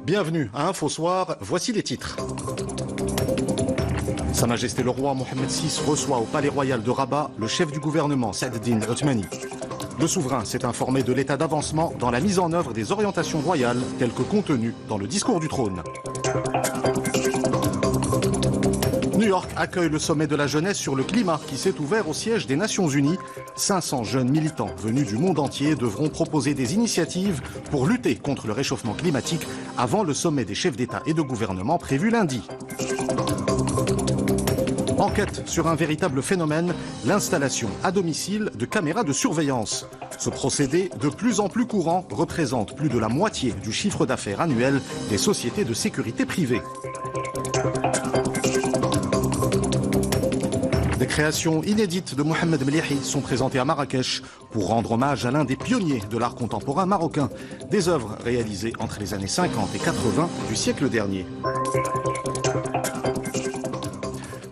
Bienvenue à Info Soir, voici les titres. Sa Majesté le roi Mohamed VI reçoit au Palais Royal de Rabat le chef du gouvernement Saad Eddine Othmani. Le souverain s'est informé de l'état d'avancement dans la mise en œuvre des orientations royales telles que contenues dans le discours du trône. New York accueille le sommet de la jeunesse sur le climat qui s'est ouvert au siège des Nations Unies. 500 jeunes militants venus du monde entier devront proposer des initiatives pour lutter contre le réchauffement climatique avant le sommet des chefs d'État et de gouvernement prévu lundi. Enquête sur un véritable phénomène, l'installation à domicile de caméras de surveillance. Ce procédé, de plus en plus courant, représente plus de la moitié du chiffre d'affaires annuel des sociétés de sécurité privées. Des créations inédites de Mohamed Mlihi sont présentées à Marrakech pour rendre hommage à l'un des pionniers de l'art contemporain marocain. Des œuvres réalisées entre les années 50 et 80 du siècle dernier.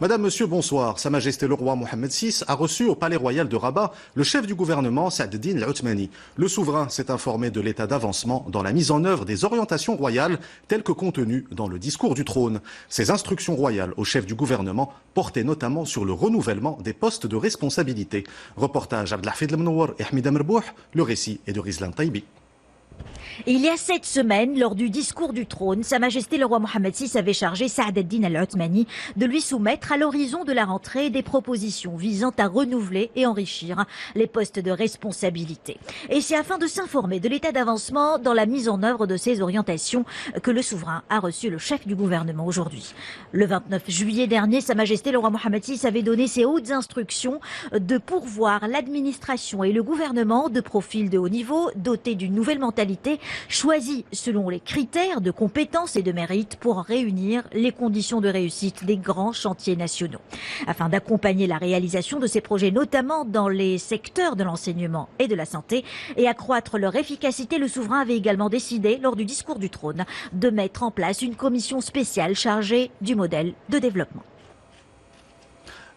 Madame, Monsieur, bonsoir. Sa Majesté le roi Mohamed VI a reçu au Palais Royal de Rabat le chef du gouvernement Saad Eddine Othmani. Le souverain s'est informé de l'état d'avancement dans la mise en œuvre des orientations royales telles que contenues dans le discours du trône. Ces instructions royales au chef du gouvernement portaient notamment sur le renouvellement des postes de responsabilité. Reportage Abdelhafid Lemnouar et Hamid Amrbouh, le récit est de Rizlan Taibi. Il y a 7 semaines, lors du discours du trône, Sa Majesté le roi Mohamed VI avait chargé Saad Eddine Othmani de lui soumettre à l'horizon de la rentrée des propositions visant à renouveler et enrichir les postes de responsabilité. Et c'est afin de s'informer de l'état d'avancement dans la mise en œuvre de ces orientations que le souverain a reçu le chef du gouvernement aujourd'hui. Le 29 juillet dernier, Sa Majesté le roi Mohamed VI avait donné ses hautes instructions de pourvoir l'administration et le gouvernement de profils de haut niveau dotés d'une nouvelle mentalité choisi selon les critères de compétences et de mérite pour réunir les conditions de réussite des grands chantiers nationaux. Afin d'accompagner la réalisation de ces projets, notamment dans les secteurs de l'enseignement et de la santé, et accroître leur efficacité, le souverain avait également décidé, lors du discours du trône, de mettre en place une commission spéciale chargée du modèle de développement.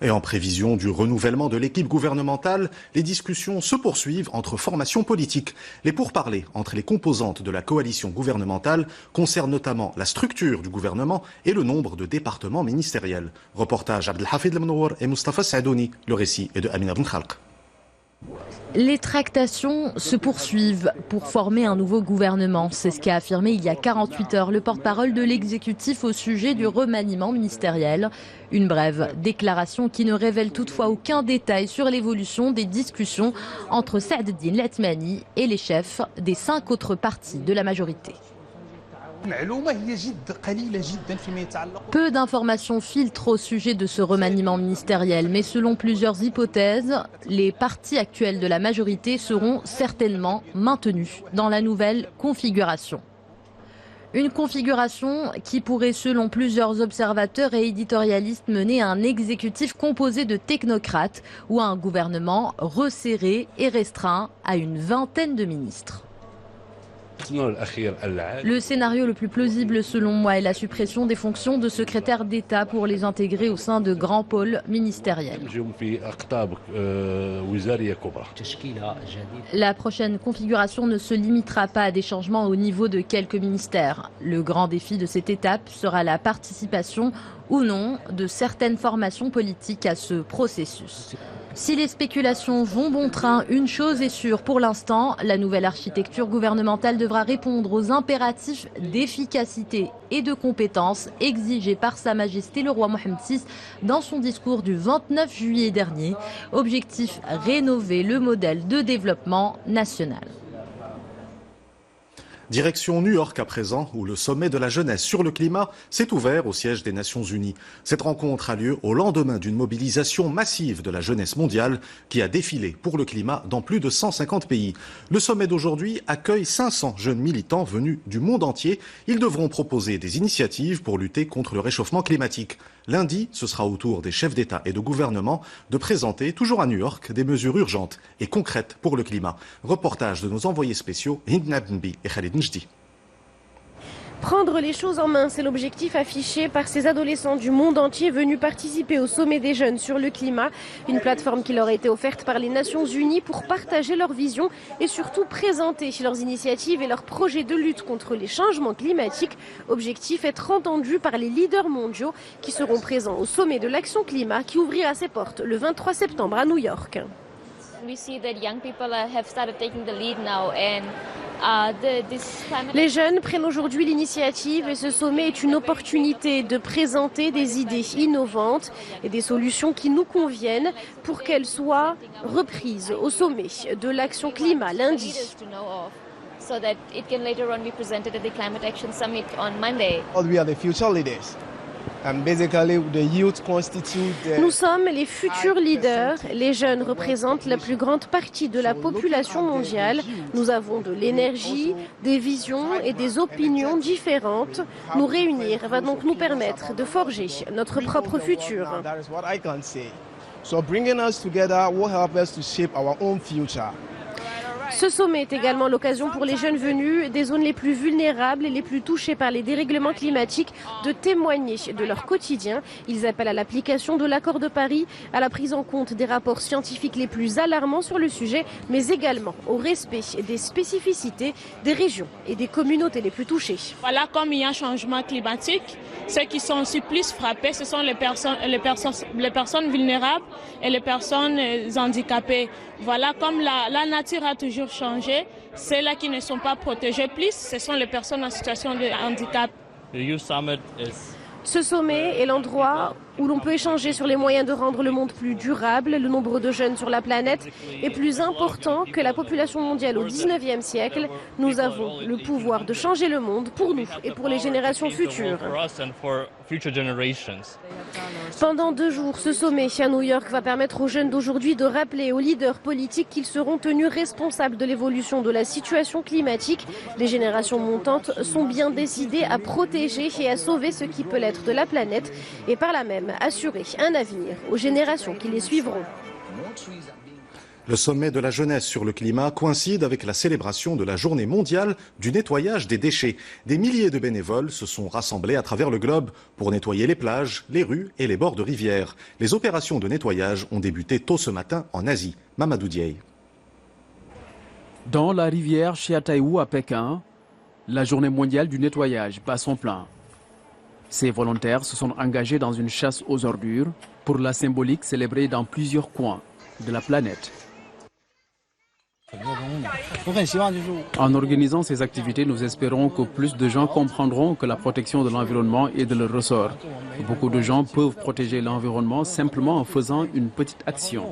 Et en prévision du renouvellement de l'équipe gouvernementale, les discussions se poursuivent entre formations politiques. Les pourparlers entre les composantes de la coalition gouvernementale concernent notamment la structure du gouvernement et le nombre de départements ministériels. Reportage Abdelhafid Lemnouar et Mustafa Sadouni. Le récit est de Amina Ben Khalq. Les tractations se poursuivent pour former un nouveau gouvernement. C'est ce qu'a affirmé il y a 48 heures le porte-parole de l'exécutif au sujet du remaniement ministériel. Une brève déclaration qui ne révèle toutefois aucun détail sur l'évolution des discussions entre Saad Eddine Othmani et les chefs des 5 autres partis de la majorité. Peu d'informations filtrent au sujet de ce remaniement ministériel, mais selon plusieurs hypothèses, les partis actuels de la majorité seront certainement maintenus dans la nouvelle configuration. Une configuration qui pourrait, selon plusieurs observateurs et éditorialistes, mener à un exécutif composé de technocrates ou à un gouvernement resserré et restreint à une vingtaine de ministres. Le scénario le plus plausible selon moi est la suppression des fonctions de secrétaire d'État pour les intégrer au sein de grands pôles ministériels. La prochaine configuration ne se limitera pas à des changements au niveau de quelques ministères. Le grand défi de cette étape sera la participation ou non de certaines formations politiques à ce processus. Si les spéculations vont bon train, une chose est sûre pour l'instant, la nouvelle architecture gouvernementale devra répondre aux impératifs d'efficacité et de compétence exigés par Sa Majesté le roi Mohamed VI dans son discours du 29 juillet dernier. Objectif, rénover le modèle de développement national. Direction New York à présent, où le sommet de la jeunesse sur le climat s'est ouvert au siège des Nations Unies. Cette rencontre a lieu au lendemain d'une mobilisation massive de la jeunesse mondiale qui a défilé pour le climat dans plus de 150 pays. Le sommet d'aujourd'hui accueille 500 jeunes militants venus du monde entier. Ils devront proposer des initiatives pour lutter contre le réchauffement climatique. Lundi, ce sera au tour des chefs d'État et de gouvernement de présenter, toujours à New York, des mesures urgentes et concrètes pour le climat. Reportage de nos envoyés spéciaux Hind Nabnbi et Khalid Njdi. Prendre les choses en main, c'est l'objectif affiché par ces adolescents du monde entier venus participer au sommet des jeunes sur le climat. Une plateforme qui leur a été offerte par les Nations Unies pour partager leur vision et surtout présenter leurs initiatives et leurs projets de lutte contre les changements climatiques. Objectif être entendu par les leaders mondiaux qui seront présents au sommet de l'action climat qui ouvrira ses portes le 23 septembre à New York. Les jeunes prennent aujourd'hui l'initiative et ce sommet est une opportunité de présenter des idées innovantes et des solutions qui nous conviennent pour qu'elles soient reprises au sommet de l'action climat lundi. Nous sommes les futurs leaders. Les jeunes représentent la plus grande partie de la population mondiale. Nous avons de l'énergie, des visions et des opinions différentes. Nous réunir va donc nous permettre de forger notre propre futur. Ce sommet est également l'occasion pour les jeunes venus des zones les plus vulnérables et les plus touchées par les dérèglements climatiques de témoigner de leur quotidien. Ils appellent à l'application de l'accord de Paris, à la prise en compte des rapports scientifiques les plus alarmants sur le sujet, mais également au respect des spécificités des régions et des communautés les plus touchées. Voilà, comme il y a un changement climatique, ceux qui sont aussi plus frappés, ce sont les personnes vulnérables et les personnes handicapées. Voilà, comme la nature a toujours changé, celles-là qui ne sont pas protégées plus, ce sont les personnes en situation de handicap. Ce sommet est l'endroit où l'on peut échanger sur les moyens de rendre le monde plus durable. Le nombre de jeunes sur la planète est plus important que la population mondiale au 19e siècle. Nous avons le pouvoir de changer le monde pour nous et pour les générations futures. Pendant 2 jours, ce sommet à New York va permettre aux jeunes d'aujourd'hui de rappeler aux leaders politiques qu'ils seront tenus responsables de l'évolution de la situation climatique. Les générations montantes sont bien décidées à protéger et à sauver ce qui peut l'être de la planète et par là même assurer un avenir aux générations qui les suivront. Le sommet de la jeunesse sur le climat coïncide avec la célébration de la journée mondiale du nettoyage des déchets. Des milliers de bénévoles se sont rassemblés à travers le globe pour nettoyer les plages, les rues et les bords de rivières. Les opérations de nettoyage ont débuté tôt ce matin en Asie. Mamadou Diaye. Dans la rivière Xiataïou à Pékin, la journée mondiale du nettoyage bat son plein. Ces volontaires se sont engagés dans une chasse aux ordures pour la symbolique célébrée dans plusieurs coins de la planète. En organisant ces activités, nous espérons que plus de gens comprendront que la protection de l'environnement est de leur ressort. Beaucoup de gens peuvent protéger l'environnement simplement en faisant une petite action.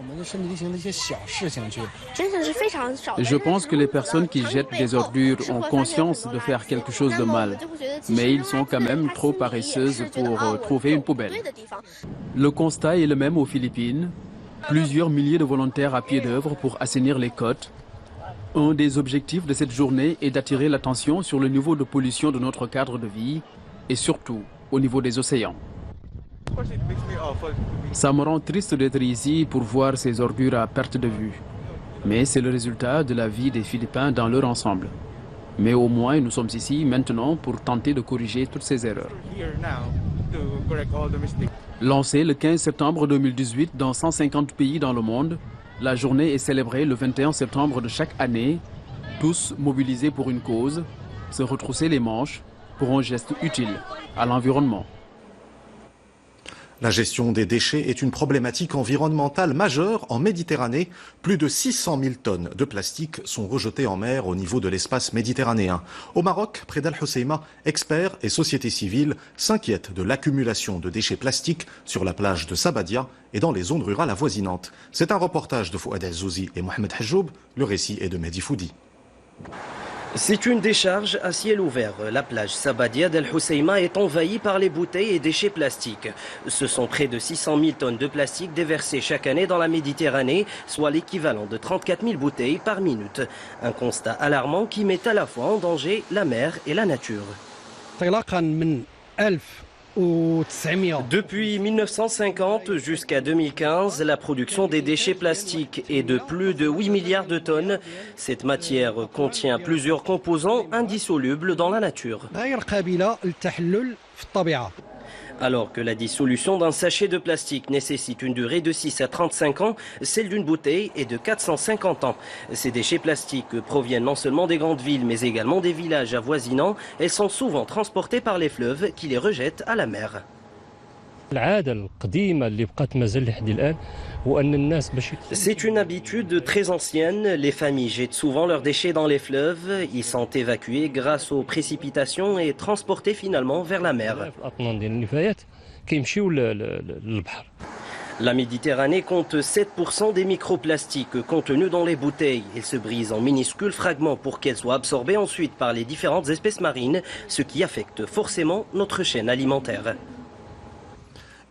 Je pense que les personnes qui jettent des ordures ont conscience de faire quelque chose de mal, mais ils sont quand même trop paresseuses pour trouver une poubelle. Le constat est le même aux Philippines. Plusieurs milliers de volontaires à pied d'œuvre pour assainir les côtes. Un des objectifs de cette journée est d'attirer l'attention sur le niveau de pollution de notre cadre de vie et surtout au niveau des océans. Ça me rend triste d'être ici pour voir ces ordures à perte de vue. Mais c'est le résultat de la vie des Philippins dans leur ensemble. Mais au moins nous sommes ici maintenant pour tenter de corriger toutes ces erreurs. Lancée le 15 septembre 2018 dans 150 pays dans le monde, la journée est célébrée le 21 septembre de chaque année, tous mobilisés pour une cause, se retrousser les manches pour un geste utile à l'environnement. La gestion des déchets est une problématique environnementale majeure en Méditerranée. Plus de 600 000 tonnes de plastique sont rejetées en mer au niveau de l'espace méditerranéen. Au Maroc, près d'Al Hoceima, experts et sociétés civiles s'inquiètent de l'accumulation de déchets plastiques sur la plage de Sabadia et dans les zones rurales avoisinantes. C'est un reportage de Fouad Azzouzi et Mohamed Hajoub. Le récit est de Mehdi Foudi. C'est une décharge à ciel ouvert. La plage Sabadia d'Al Hoceima est envahie par les bouteilles et déchets plastiques. Ce sont près de 600 000 tonnes de plastique déversées chaque année dans la Méditerranée, soit l'équivalent de 34 000 bouteilles par minute. Un constat alarmant qui met à la fois en danger la mer et la nature. Depuis 1950 jusqu'à 2015, la production des déchets plastiques est de plus de 8 milliards de tonnes. Cette matière contient plusieurs composants indissolubles dans la nature. Alors que la dissolution d'un sachet de plastique nécessite une durée de 6 à 35 ans, celle d'une bouteille est de 450 ans. Ces déchets plastiques proviennent non seulement des grandes villes, mais également des villages avoisinants. Elles sont souvent transportées par les fleuves qui les rejettent à la mer. C'est une habitude très ancienne. Les familles jettent souvent leurs déchets dans les fleuves. Ils sont évacués grâce aux précipitations et transportés finalement vers la mer. La Méditerranée compte 7% des microplastiques contenus dans les bouteilles. Ils se brisent en minuscules fragments pour qu'elles soient absorbées ensuite par les différentes espèces marines, ce qui affecte forcément notre chaîne alimentaire.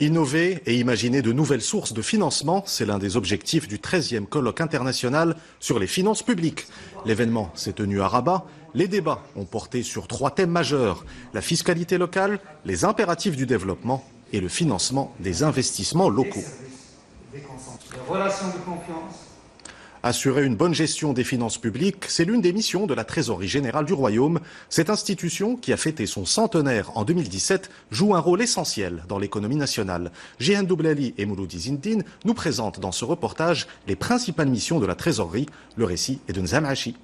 Innover et imaginer de nouvelles sources de financement, c'est l'un des objectifs du 13e colloque international sur les finances publiques. L'événement s'est tenu à Rabat. Les débats ont porté sur 3 thèmes majeurs: la fiscalité locale, les impératifs du développement et le financement des investissements locaux. Assurer une bonne gestion des finances publiques, c'est l'une des missions de la Trésorerie générale du Royaume. Cette institution, qui a fêté son centenaire en 2017, joue un rôle essentiel dans l'économie nationale. Jihan Doublali et Mouloudi Zindine nous présentent dans ce reportage les principales missions de la Trésorerie. Le récit est de Nzam Hachi.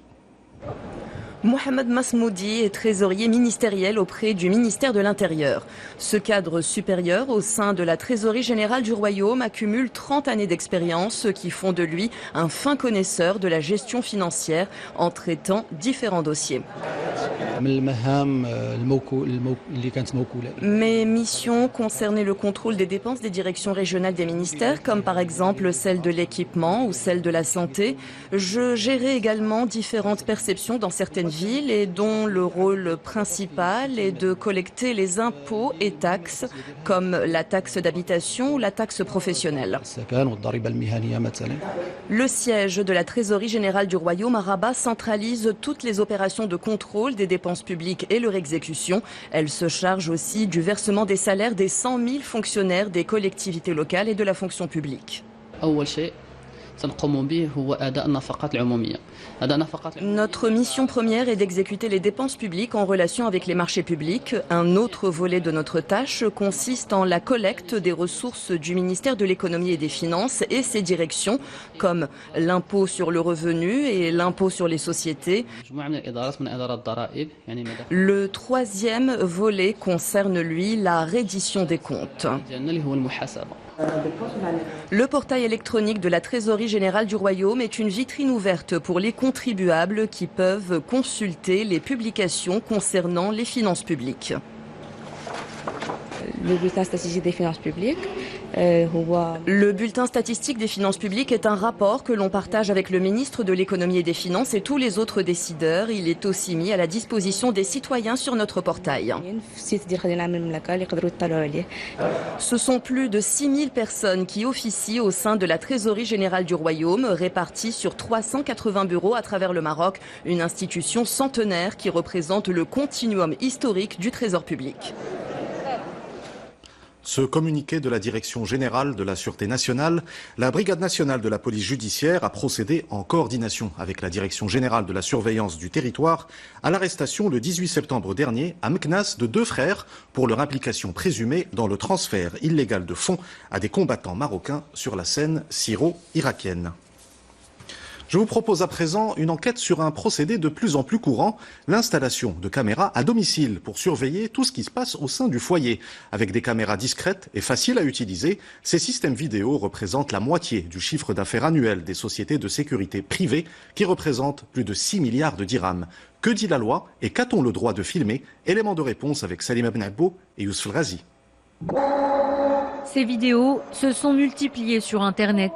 Mohamed Masmoudi est trésorier ministériel auprès du ministère de l'Intérieur. Ce cadre supérieur au sein de la Trésorerie générale du Royaume accumule 30 années d'expérience, ce qui font de lui un fin connaisseur de la gestion financière en traitant différents dossiers. Mes missions concernaient le contrôle des dépenses des directions régionales des ministères, comme par exemple celle de l'équipement ou celle de la santé. Je gérais également différentes perceptions dans certaines villes et dont le rôle principal est de collecter les impôts et taxes, comme la taxe d'habitation ou la taxe professionnelle. Le siège de la Trésorerie générale du Royaume à Rabat centralise toutes les opérations de contrôle des dépenses publiques et leur exécution. Elle se charge aussi du versement des salaires des 100 000 fonctionnaires des collectivités locales et de la fonction publique. Notre mission première est d'exécuter les dépenses publiques en relation avec les marchés publics. Un autre volet de notre tâche consiste en la collecte des ressources du ministère de l'économie et des finances et ses directions, comme l'impôt sur le revenu et l'impôt sur les sociétés. Le troisième volet concerne, lui, la reddition des comptes. Le portail électronique de la Trésorerie générale du Royaume est une vitrine ouverte pour les contribuables qui peuvent consulter les publications concernant les finances publiques. Le bulletin statistique des finances publiques. Le bulletin statistique des finances publiques est un rapport que l'on partage avec le ministre de l'économie et des finances et tous les autres décideurs. Il est aussi mis à la disposition des citoyens sur notre portail. Ce sont plus de 6 000 personnes qui officient au sein de la Trésorerie générale du Royaume, réparties sur 380 bureaux à travers le Maroc, une institution centenaire qui représente le continuum historique du Trésor public. Ce communiqué de la Direction générale de la Sûreté nationale, la Brigade nationale de la police judiciaire a procédé en coordination avec la Direction générale de la surveillance du territoire à l'arrestation le 18 septembre dernier à Meknas de 2 frères pour leur implication présumée dans le transfert illégal de fonds à des combattants marocains sur la scène syro-irakienne. Je vous propose à présent une enquête sur un procédé de plus en plus courant, l'installation de caméras à domicile pour surveiller tout ce qui se passe au sein du foyer. Avec des caméras discrètes et faciles à utiliser, ces systèmes vidéo représentent la moitié du chiffre d'affaires annuel des sociétés de sécurité privées qui représentent plus de 6 milliards de dirhams. Que dit la loi et qu'a-t-on le droit de filmer? Élément de réponse avec Salima Benabbo et Yousf Ghazi. Ces vidéos se sont multipliées sur Internet.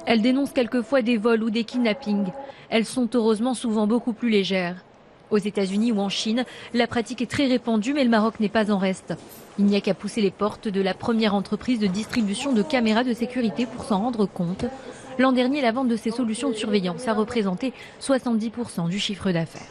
Elles dénoncent quelquefois des vols ou des kidnappings. Elles sont heureusement souvent beaucoup plus légères. Aux États-Unis ou en Chine, la pratique est très répandue, mais le Maroc n'est pas en reste. Il n'y a qu'à pousser les portes de la première entreprise de distribution de caméras de sécurité pour s'en rendre compte. L'an dernier, la vente de ces solutions de surveillance a représenté 70% du chiffre d'affaires.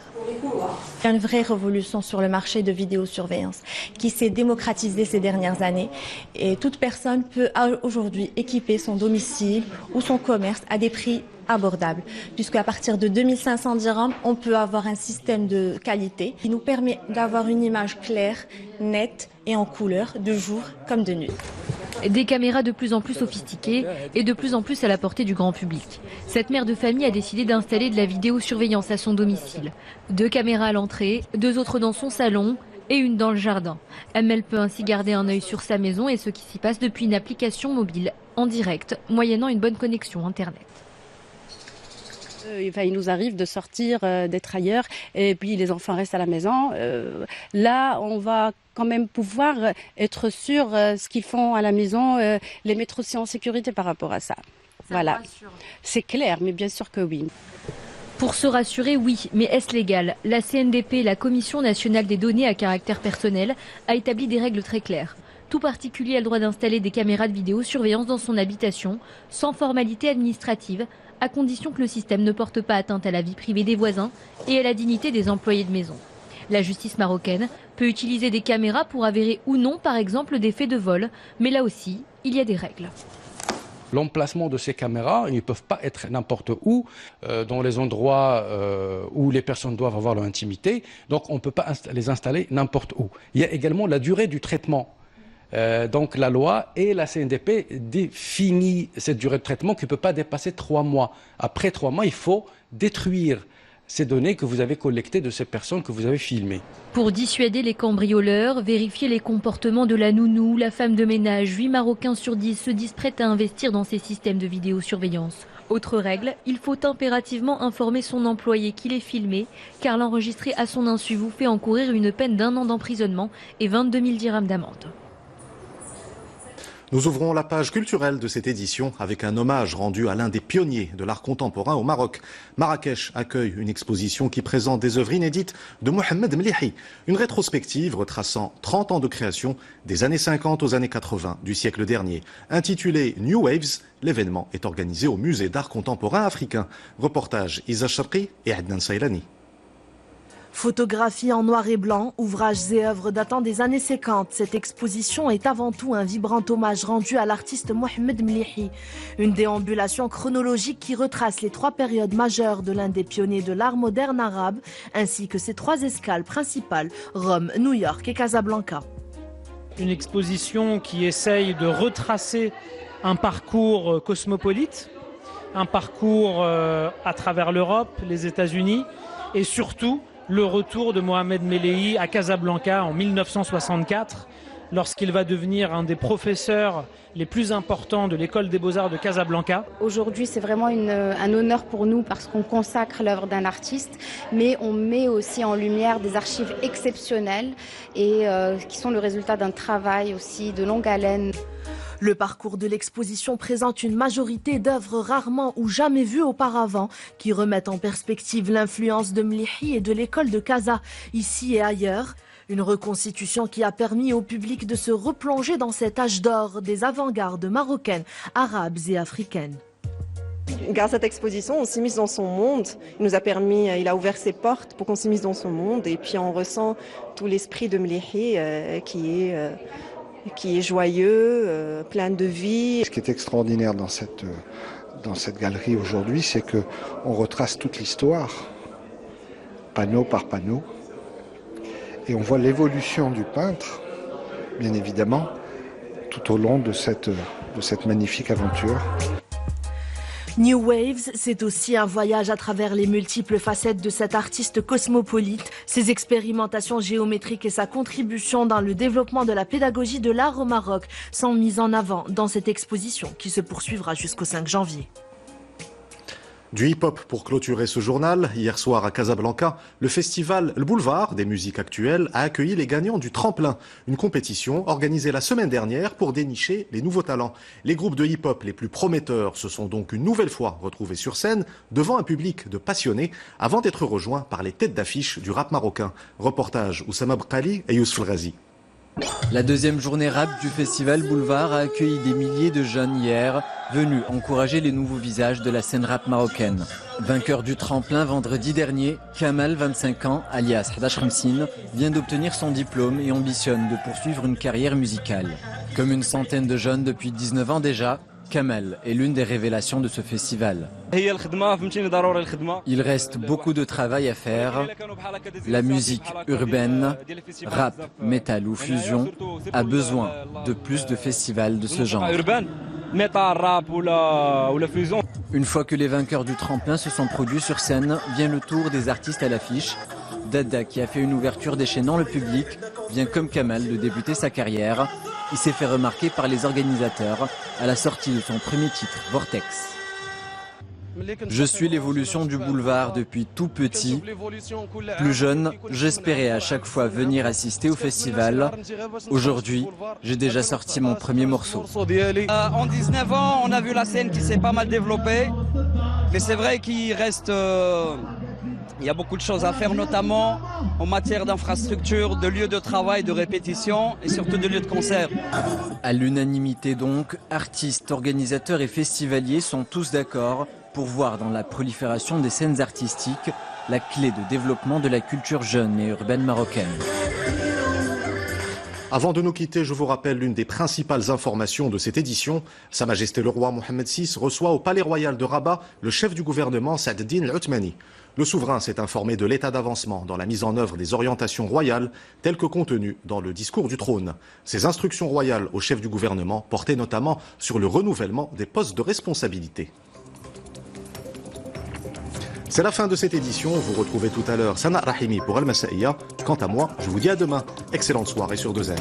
Il y a une vraie révolution sur le marché de vidéosurveillance qui s'est démocratisée ces dernières années et toute personne peut aujourd'hui équiper son domicile ou son commerce à des prix abordables, puisque à partir de 2500 dirhams, on peut avoir un système de qualité qui nous permet d'avoir une image claire, nette et en couleur, de jour comme de nuit. Des caméras de plus en plus sophistiquées et de plus en plus à la portée du grand public. Cette mère de famille a décidé d'installer de la vidéosurveillance à son domicile. 2 caméras à l'entrée, 2 autres dans son salon et une dans le jardin. Elle peut ainsi garder un œil sur sa maison et ce qui s'y passe depuis une application mobile en direct, moyennant une bonne connexion Internet. Il nous arrive de sortir, d'être ailleurs, et puis les enfants restent à la maison. Là, on va quand même pouvoir être sûr ce qu'ils font à la maison, les mettre aussi en sécurité par rapport à ça. Voilà, c'est clair, mais bien sûr que oui. Pour se rassurer, oui, mais est-ce légal? La CNDP, la Commission nationale des données à caractère personnel, a établi des règles très claires. Tout particulier a le droit d'installer des caméras de vidéosurveillance dans son habitation, sans formalité administrative, à condition que le système ne porte pas atteinte à la vie privée des voisins et à la dignité des employés de maison. La justice marocaine peut utiliser des caméras pour avérer ou non, par exemple, des faits de vol, mais là aussi, il y a des règles. L'emplacement de ces caméras, ils ne peuvent pas être n'importe où, dans les endroits où les personnes doivent avoir leur intimité, donc on ne peut pas les installer n'importe où. Il y a également la durée du traitement. Donc la loi et la CNDP définit cette durée de traitement qui ne peut pas dépasser 3 mois. Après 3 mois, il faut détruire ces données que vous avez collectées de ces personnes que vous avez filmées. Pour dissuader les cambrioleurs, vérifier les comportements de la nounou, la femme de ménage, 8 Marocains sur 10 se disent prêts à investir dans ces systèmes de vidéosurveillance. Autre règle, il faut impérativement informer son employé qu'il est filmé, car l'enregistrer à son insu vous fait encourir une peine d'1 an d'emprisonnement et 22 000 dirhams d'amende. Nous ouvrons la page culturelle de cette édition avec un hommage rendu à l'un des pionniers de l'art contemporain au Maroc. Marrakech accueille une exposition qui présente des œuvres inédites de Mohamed Mlihi, une rétrospective retraçant 30 ans de création des années 50 aux années 80 du siècle dernier. Intitulée New Waves, l'événement est organisé au Musée d'art contemporain africain. Reportage Isa Sharqi et Adnan Sailani. Photographie en noir et blanc, ouvrages et œuvres datant des années 50, cette exposition est avant tout un vibrant hommage rendu à l'artiste Mohamed Mlihi. Une déambulation chronologique qui retrace les 3 périodes majeures de l'un des pionniers de l'art moderne arabe, ainsi que ses 3 escales principales, Rome, New York et Casablanca. Une exposition qui essaye de retracer un parcours cosmopolite, un parcours à travers l'Europe, les États-Unis et surtout le retour de Mohamed Mlihi à Casablanca en 1964, lorsqu'il va devenir un des professeurs les plus importants de l'école des beaux-arts de Casablanca. Aujourd'hui, c'est vraiment un honneur pour nous parce qu'on consacre l'œuvre d'un artiste, mais on met aussi en lumière des archives exceptionnelles et qui sont le résultat d'un travail aussi de longue haleine. Le parcours de l'exposition présente une majorité d'œuvres rarement ou jamais vues auparavant qui remettent en perspective l'influence de Mlihi et de l'école de Casa, ici et ailleurs. Une reconstitution qui a permis au public de se replonger dans cet âge d'or des avant-gardes marocaines, arabes et africaines. Grâce à cette exposition, on s'immisce dans son monde. Il a ouvert ses portes pour qu'on s'immisce dans son monde et puis on ressent tout l'esprit de Mlihi qui est joyeux, plein de vie. Ce qui est extraordinaire dans cette galerie aujourd'hui, c'est qu'on retrace toute l'histoire, panneau par panneau, et on voit l'évolution du peintre, bien évidemment, tout au long de cette magnifique aventure. New Waves, c'est aussi un voyage à travers les multiples facettes de cet artiste cosmopolite, ses expérimentations géométriques et sa contribution dans le développement de la pédagogie de l'art au Maroc sont mises en avant dans cette exposition qui se poursuivra jusqu'au 5 janvier. Du hip-hop pour clôturer ce journal. Hier soir à Casablanca, le festival Le Boulevard des musiques actuelles a accueilli les gagnants du Tremplin, une compétition organisée la semaine dernière pour dénicher les nouveaux talents. Les groupes de hip-hop les plus prometteurs se sont donc une nouvelle fois retrouvés sur scène devant un public de passionnés avant d'être rejoints par les têtes d'affiche du rap marocain. Reportage Oussama Bkali et Youssef El Ghazi. La deuxième journée rap du festival Boulevard a accueilli des milliers de jeunes hier, venus encourager les nouveaux visages de la scène rap marocaine. Vainqueur du tremplin vendredi dernier, Kamal, 25 ans, alias Hadash Khamsin, vient d'obtenir son diplôme et ambitionne de poursuivre une carrière musicale. Comme une centaine de jeunes depuis 19 ans déjà, Kamal est l'une des révélations de ce festival. Il reste beaucoup de travail à faire. La musique urbaine, rap, métal ou fusion a besoin de plus de festivals de ce genre. Une fois que les vainqueurs du tremplin se sont produits sur scène, vient le tour des artistes à l'affiche. Dada, qui a fait une ouverture déchaînant le public, vient comme Kamal de débuter sa carrière. Il s'est fait remarquer par les organisateurs à la sortie de son premier titre, Vortex. Je suis l'évolution du boulevard depuis tout petit. Plus jeune, j'espérais à chaque fois venir assister au festival. Aujourd'hui, j'ai déjà sorti mon premier morceau. En 19 ans, on a vu la scène qui s'est pas mal développée. Mais c'est vrai qu'il reste... Il y a beaucoup de choses à faire, notamment en matière d'infrastructure, de lieux de travail, de répétition et surtout de lieux de concert. À l'unanimité donc, artistes, organisateurs et festivaliers sont tous d'accord pour voir dans la prolifération des scènes artistiques la clé de développement de la culture jeune et urbaine marocaine. Avant de nous quitter, je vous rappelle l'une des principales informations de cette édition. Sa Majesté le roi Mohammed VI reçoit au Palais Royal de Rabat le chef du gouvernement Saad Eddine Al-Othmani. Le souverain s'est informé de l'état d'avancement dans la mise en œuvre des orientations royales telles que contenues dans le discours du trône. Ces instructions royales au chef du gouvernement portaient notamment sur le renouvellement des postes de responsabilité. C'est la fin de cette édition. Vous retrouvez tout à l'heure Sana Rahimi pour Al Masaiya. Quant à moi, je vous dis à demain. Excellente soirée sur 2M.